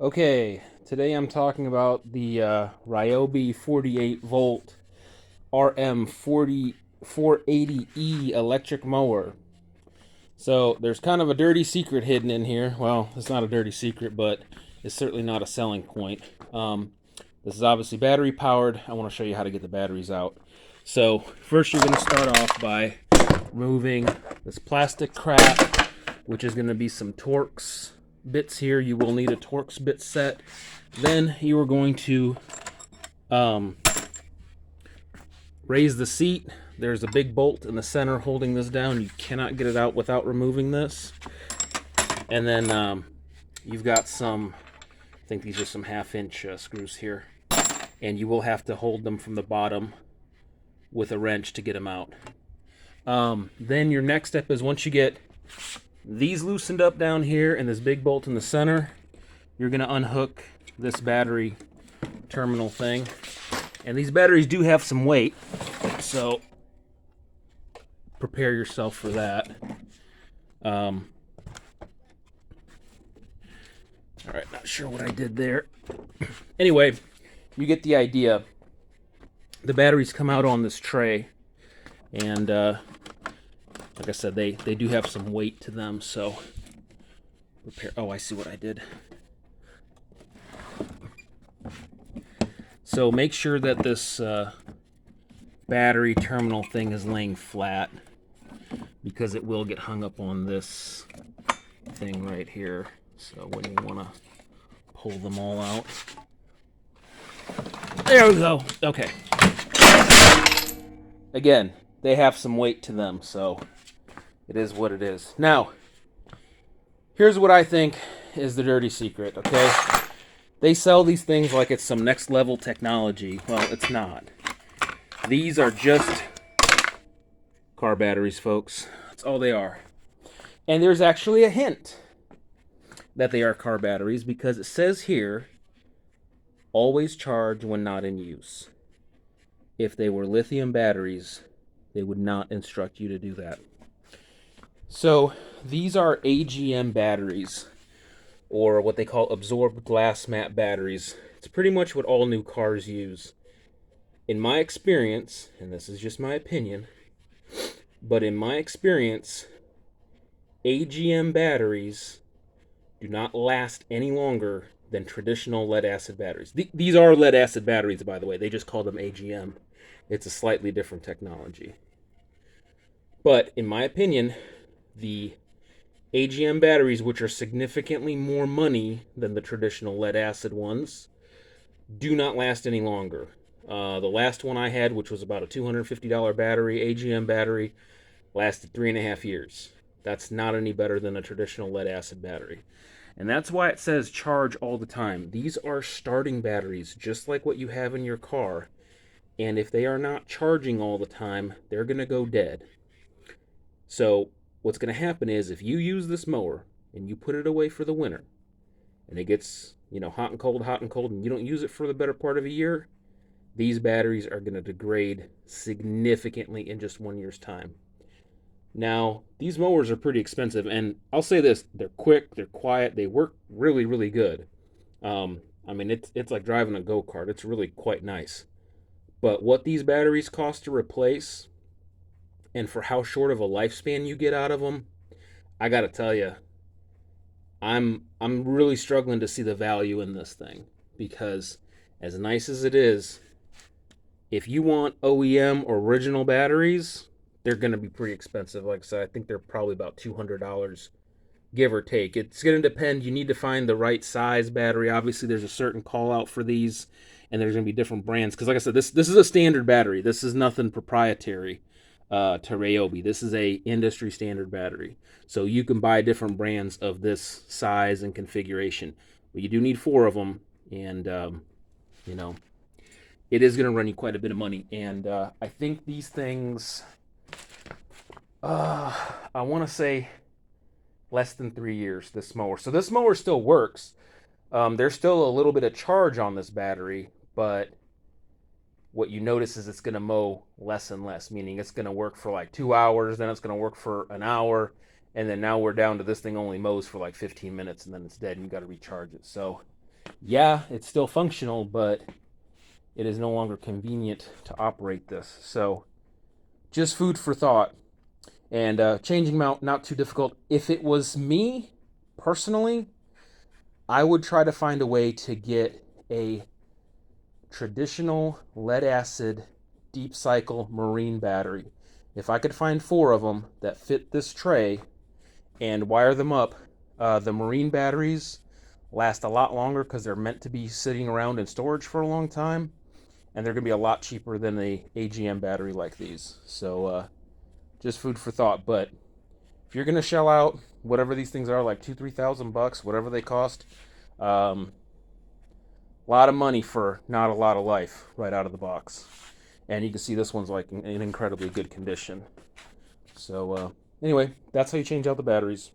Okay, today I'm talking about the Ryobi 48 volt RM40 480E electric mower. So there's kind of a dirty secret hidden in here. Well, it's not a dirty secret, but it's certainly not a selling point. This is obviously battery powered. I want to show you how to get the batteries out. So first you're going to start off by removing this plastic crap, which is going to be some Torx bits here. You will need a Torx bit set. Then you are going to um, raise the seat. There's a big bolt in the center holding this down. You cannot get it out without removing this. And then you've got some, I think these are some 1/2 inch screws here. And you will have to hold them from the bottom with a wrench to get them out. Then your next step is once you get these loosened up down here and this big bolt in the center, you're going to unhook this battery terminal thing. And these batteries do have some weight, so prepare yourself for that. All right, not sure what I did there. Anyway, you get the idea. The batteries come out on this tray, and like I said, they do have some weight to them, so prepare. Oh, I see what I did. So make sure that this battery terminal thing is laying flat, because it will get hung up on this thing right here. So when you want to pull them all out. There we go. Okay. Again, they have some weight to them, so it is what it is. Now, here's what I think is the dirty secret, okay? They sell these things like it's some next level technology. Well, it's not. These are just car batteries, folks. That's all they are. And there's actually a hint that they are car batteries, because it says here, always charge when not in use. If they were lithium batteries, they would not instruct you to do that. So these are AGM batteries, or what they call absorbed glass mat batteries. It's pretty much what all new cars use. In my experience, and this is just my opinion, but in my experience, AGM batteries do not last any longer than traditional lead acid batteries. These are lead acid batteries, by the way. They just call them AGM. It's a slightly different technology. But in my opinion, the AGM batteries, which are significantly more money than the traditional lead acid ones, do not last any longer. The last one I had, which was about a $250 battery, AGM battery, lasted 3.5 years. That's not any better than a traditional lead acid battery. And that's why it says charge all the time. These are starting batteries, just like what you have in your car. And if they are not charging all the time, they're going to go dead. So what's going to happen is, if you use this mower and you put it away for the winter, and it gets, hot and cold, and you don't use it for the better part of a year, these batteries are going to degrade significantly in just 1 year's time. Now, these mowers are pretty expensive, and I'll say this, they're quick, they're quiet, they work really, really good. It's like driving a go-kart. It's really quite nice. But what these batteries cost to replace, and for how short of a lifespan you get out of them, I gotta tell you, I'm really struggling to see the value in this thing, because as nice as it is, if you want OEM or original batteries, they're going to be pretty expensive. Like I said, I think they're probably about $200, give or take. It's going to depend. You need to find the right size battery. Obviously, there's a certain call out for these, and there's going to be different brands. Because like I said, this is a standard battery. This is nothing proprietary to Ryobi. This is a industry standard battery. So you can buy different brands of this size and configuration. But you do need 4 of them, and it is going to run you quite a bit of money. And I think these things, I want to say less than 3 years, this mower. So this mower still works. There's still a little bit of charge on this battery, but what you notice is it's going to mow less and less, meaning it's going to work for like 2 hours, then it's going to work for an hour, and then now we're down to this thing only mows for like 15 minutes, and then it's dead, and you got to recharge it. So Yeah, it's still functional, but it is no longer convenient to operate this. So just food for thought. And changing them out, not too difficult. If it was me personally, I would try to find a way to get a traditional lead acid deep cycle marine battery. If I could find 4 of them that fit this tray and wire them up, the marine batteries last a lot longer because they're meant to be sitting around in storage for a long time, and they're going to be a lot cheaper than a AGM battery like these. So just food for thought. But if you're going to shell out whatever these things are, like 2-3 thousand bucks, whatever they cost, um, a lot of money for not a lot of life right out of the box. And you can see this one's like in incredibly good condition. So anyway, that's how you change out the batteries.